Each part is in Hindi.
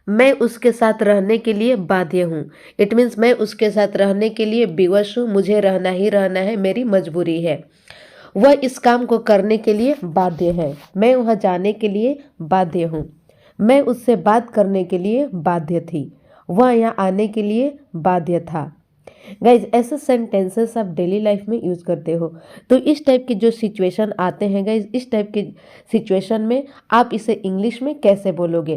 मैं उसके साथ रहने के लिए बाध्य हूँ। इट मीन्स मैं उसके साथ रहने के लिए विवश हूँ, मुझे रहना ही रहना है, मेरी मजबूरी है। वह इस काम को करने के लिए बाध्य है। मैं वहाँ जाने के लिए बाध्य हूँ। मैं उससे बात करने के लिए बाध्य थी। वह यहाँ आने के लिए बाध्य था। गाइज ऐसे सेंटेंसेस आप डेली लाइफ में यूज़ करते हो, तो इस टाइप के जो सिचुएशन आते हैं गाइज, इस टाइप के सिचुएशन में आप इसे इंग्लिश में कैसे बोलोगे,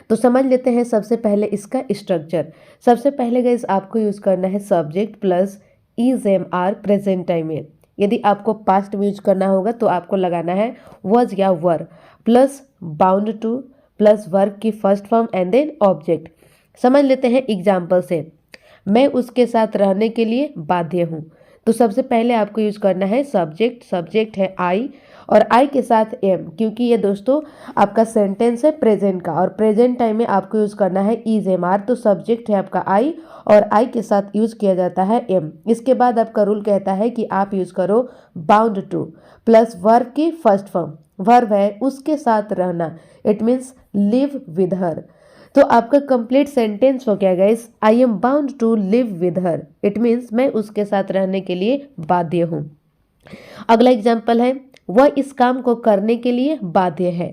तो समझ लेते हैं सबसे पहले इसका स्ट्रक्चर। सबसे पहले गाइज आपको यूज़ करना है subject plus is am are present time में। यदि आपको पास्ट में यूज करना होगा तो आपको लगाना है वॉज या were plus bound to plus verb की first form and then object. समझ लेते हैं एग्जाम्पल से। मैं उसके साथ रहने के लिए बाध्य हूँ, तो सबसे पहले आपको यूज करना है सब्जेक्ट। सब्जेक्ट है आई और आई के साथ एम, क्योंकि ये दोस्तों आपका सेंटेंस है प्रेजेंट का और प्रेजेंट टाइम में आपको यूज करना है इज एम आर। तो सब्जेक्ट है आपका आई और आई के साथ यूज किया जाता है एम। इसके बाद आपका रूल कहता है कि आप यूज करो बाउंड टू प्लस वर्ब की फर्स्ट फॉर्म। वर्ब है उसके साथ रहना, it means live with her. तो आपका कंप्लीट सेंटेंस हो गया guys, I am bound to live with her. It means मैं उसके साथ रहने के लिए बाध्य हूँ। अगला एग्जाम्पल है वह इस काम को करने के लिए बाध्य है।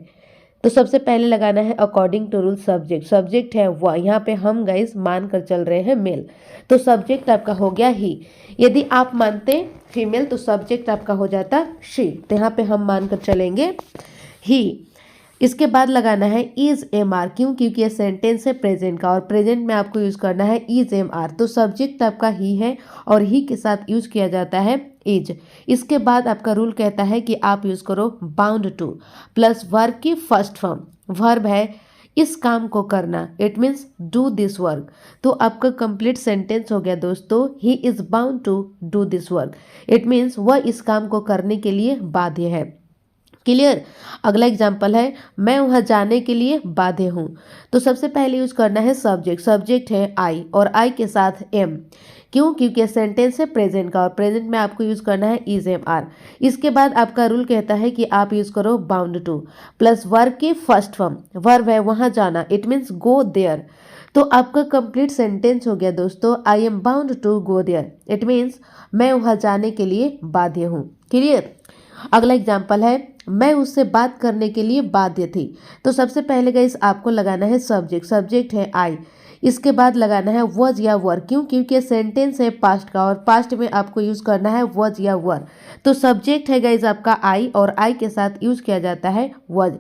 तो सबसे पहले लगाना है according to rule subject. Subject है वह, यहाँ पे हम गाइस मान कर चल रहे हैं मेल, तो सब्जेक्ट आपका हो गया ही। यदि आप मानते फीमेल तो सब्जेक्ट आपका हो जाता शी, तो यहाँ पे हम मान कर चलेंगे ही। इसके बाद लगाना है इज एम आर, क्यों? क्योंकि ये सेंटेंस है प्रेजेंट का और प्रेजेंट में आपको यूज करना है इज एम आर। तो सब्जेक्ट आपका ही है और ही के साथ यूज किया जाता है इज। इसके बाद आपका रूल कहता है कि आप यूज करो बाउंड टू प्लस वर्ब की फर्स्ट फॉर्म। वर्ब है इस काम को करना, it means do this work. तो आपका कंप्लीट सेंटेंस हो गया दोस्तों, he is bound to do this work. It means वह इस काम को करने के लिए बाध्य है। क्लियर? अगला एग्जाम्पल है मैं वहां जाने के लिए बाध्य हूं। तो सबसे पहले यूज करना है सब्जेक्ट। सब्जेक्ट है आई और आई के साथ एम, क्यों? क्योंकि सेंटेंस है प्रेजेंट का और प्रेजेंट में आपको यूज करना है इज एम आर। इसके बाद आपका रूल कहता है कि आप यूज करो बाउंड टू प्लस वर्ब की फर्स्ट फॉर्म। वर्ब है वहां जाना, इट मीन्स गो देयर। तो आपका कंप्लीट सेंटेंस हो गया दोस्तों, I am bound to go there. It means मैं वहां जाने के लिए बाध्य हूँ। क्लियर? अगला एग्जाम्पल है मैं उससे बात करने के लिए बाध्य थी। तो सबसे पहले गाइस आपको लगाना है सब्जेक्ट। सब्जेक्ट है आई, इसके बाद लगाना है वॉज या वर, क्यों? क्योंकि सेंटेंस है पास्ट का और पास्ट में आपको यूज करना है वॉज या वर। तो सब्जेक्ट है गाइस आपका आई और आई के साथ यूज किया जाता है वॉज।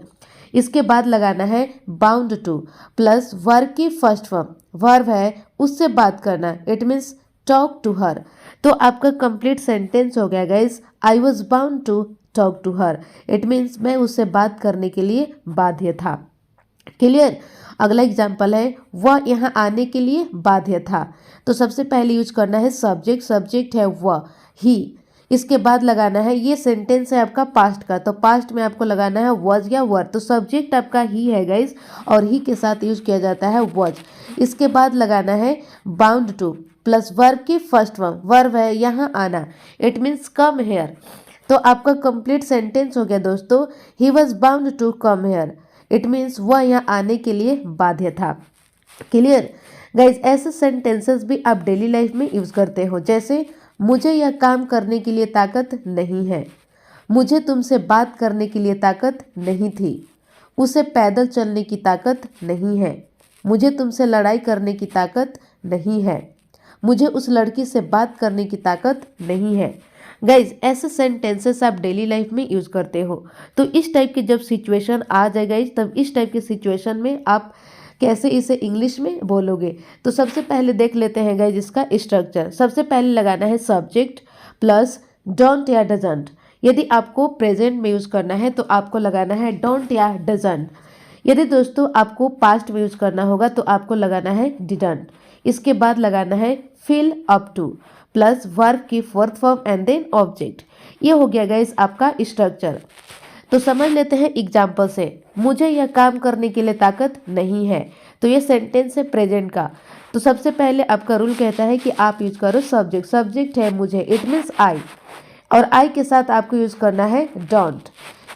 इसके बाद लगाना है बाउंड टू प्लस वर्ब की फर्स्ट फॉर्म। वर्ब है उससे बात करना, it means talk to her. तो आपका कंप्लीट सेंटेंस हो गया guys, I was bound to talk to her. It means मैं उससे बात करने के लिए बाध्य था। क्लियर? अगला एग्जाम्पल है वह यहाँ आने के लिए बाध्य था। तो सबसे पहले यूज करना है सब्जेक्ट। सब्जेक्ट है वह, ही। इसके बाद लगाना है, ये सेंटेंस है आपका पास्ट का, तो पास्ट में आपको लगाना है वॉज या वर। तो सब्जेक्ट आपका ही है गाइस और ही के साथ यूज किया जाता है वॉज। इसके बाद लगाना है बाउंड टू प्लस वर्ब की फर्स्ट फॉर्म। वर्ब है यहाँ आना, इट मीन्स कम हेयर। तो आपका कंप्लीट सेंटेंस हो गया दोस्तों, he was bound to come here. It means वह यहाँ आने के लिए बाध्य था। क्लियर? गाइज ऐसे सेंटेंसेस भी आप डेली लाइफ में यूज करते हो, जैसे मुझे यह काम करने के लिए ताकत नहीं है, मुझे तुमसे बात करने के लिए ताकत नहीं थी, उसे पैदल चलने की ताकत नहीं है, मुझे तुमसे लड़ाई करने की ताकत नहीं है, मुझे उस लड़की से बात करने की ताकत नहीं है। गाइज ऐसे सेंटेंसेस आप डेली लाइफ में यूज करते हो, तो इस टाइप के जब सिचुएशन आ जाए गाइज, तब इस टाइप के सिचुएशन में आप कैसे इसे इंग्लिश में बोलोगे। तो सबसे पहले देख लेते हैं गाइज इसका स्ट्रक्चर। सबसे पहले लगाना है सब्जेक्ट प्लस डोंट या डजंट। यदि आपको प्रेजेंट में यूज करना है तो आपको लगाना है डोंट या डजंट। यदि दोस्तों आपको पास्ट में यूज करना होगा तो आपको लगाना है डिडंट। इसके बाद लगाना है feel up to plus verb की fourth form and then object. ये हो गया गाइस आपका स्ट्रक्चर। तो समझ लेते हैं एग्जाम्पल से। मुझे यह काम करने के लिए ताकत नहीं है, तो ये सेंटेंस है प्रेजेंट का। तो सबसे पहले आपका रूल कहता है कि आप यूज करो सब्जेक्ट। सब्जेक्ट है मुझे, इट मीन्स आई, और आई के साथ आपको यूज करना है डोंट।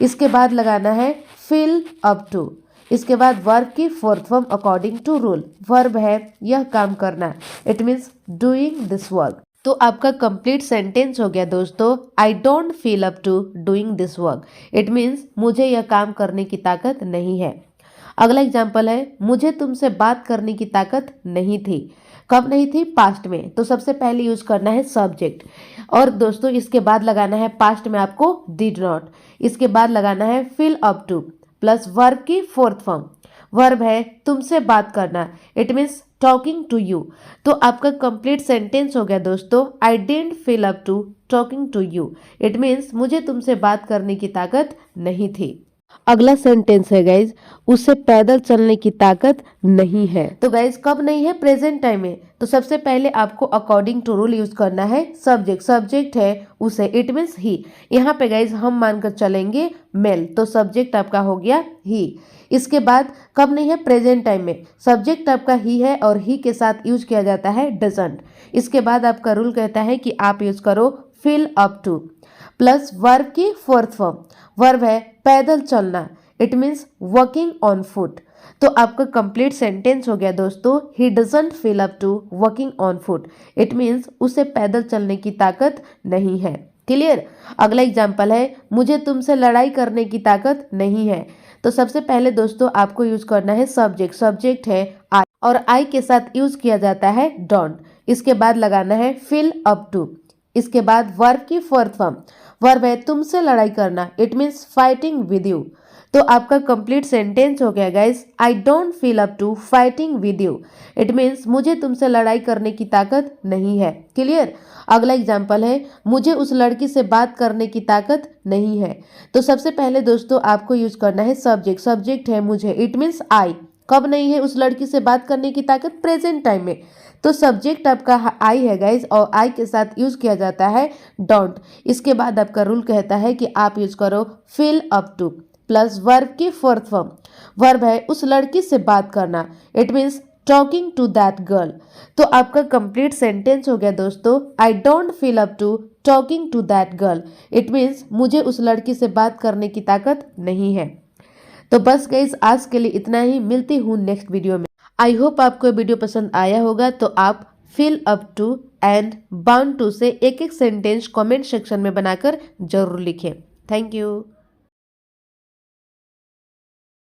इसके बाद लगाना है फील अप टू। इसके बाद वर्ब की fourth form according to rule. Verb है यह काम करना, it means doing this work. तो आपका कंप्लीट सेंटेंस हो गया दोस्तों, I don't feel up to doing this work. It means मुझे यह काम करने की ताकत नहीं है। अगला एग्जाम्पल है, मुझे तुमसे बात करने की ताकत नहीं थी। कब नहीं थी? पास्ट में। तो सबसे पहले यूज करना है सब्जेक्ट, और दोस्तों इसके बाद लगाना है पास्ट में आपको डिड नॉट। इसके बाद लगाना है feel up to plus verb की फोर्थ फॉर्म। वर्ब है तुमसे बात करना, it means talking to you. तो आपका कंप्लीट सेंटेंस हो गया दोस्तों, I didn't feel up to talking to you. It means मुझे तुमसे बात करने की ताकत नहीं थी। अगला सेंटेंस है गाइज, उसे पैदल चलने की ताकत नहीं है। तो गाइज कब नहीं है? प्रेजेंट टाइम में। तो सबसे पहले आपको अकॉर्डिंग टू रूल यूज करना है सब्जेक्ट। सब्जेक्ट है उसे, इट मीन्स ही। यहाँ पे गाइज हम मानकर चलेंगे मेल, तो सब्जेक्ट आपका हो गया ही। इसके बाद कब नहीं है? प्रेजेंट टाइम में। सब्जेक्ट आपका ही है और ही के साथ यूज किया जाता है डजंट। इसके बाद आपका रूल कहता है कि आप यूज करो feel up to plus verb की फोर्थ फॉर्म। वर्ब है पैदल चलना, it means walking on foot. तो आपका कंप्लीट सेंटेंस हो गया दोस्तों, he doesn't feel up to walking on foot. It means उसे पैदल चलने की ताकत नहीं है। क्लियर? अगला एग्जाम्पल है, मुझे तुमसे लड़ाई करने की ताकत नहीं है। तो सबसे पहले दोस्तों आपको यूज करना है सब्जेक्ट। सब्जेक्ट है आई, और आई के साथ यूज किया जाता है डोंट। इसके बाद लगाना है फील अप टू। इसके बाद वर्ब की फोर्थ फॉर्म। वर्ब है तुमसे लड़ाई करना, it means fighting with you. तो आपका कंप्लीट सेंटेंस हो गया guys, I don't feel up to fighting with you. It means मुझे तुमसे लड़ाई करने की ताकत नहीं है। क्लियर? अगला एग्जाम्पल है, मुझे उस लड़की से बात करने की ताकत नहीं है। तो सबसे पहले दोस्तों आपको यूज करना है सब्जेक्ट। सब्जेक्ट है मुझे, इट मीन्स आई। कब नहीं है उस लड़की से बात करने की ताकत? प्रेजेंट टाइम में। तो सब्जेक्ट आपका आई है गाइज, और आई के साथ यूज किया जाता है डोंट। इसके बाद आपका रूल कहता है कि आप यूज करो feel up to plus verb की फोर्थ फॉर्म। वर्ब है उस लड़की से बात करना, it means talking to that girl. तो आपका कंप्लीट सेंटेंस हो गया दोस्तों, I don't feel up to talking to that girl. It means मुझे उस लड़की से बात करने की ताकत नहीं है। तो बस गाइस आज के लिए इतना ही, मिलती हूँ नेक्स्ट वीडियो में। आई होप आपको वीडियो पसंद आया होगा। तो आप feel up to and bound to से एक एक सेंटेंस कमेंट सेक्शन में बनाकर जरूर लिखें। Thank you.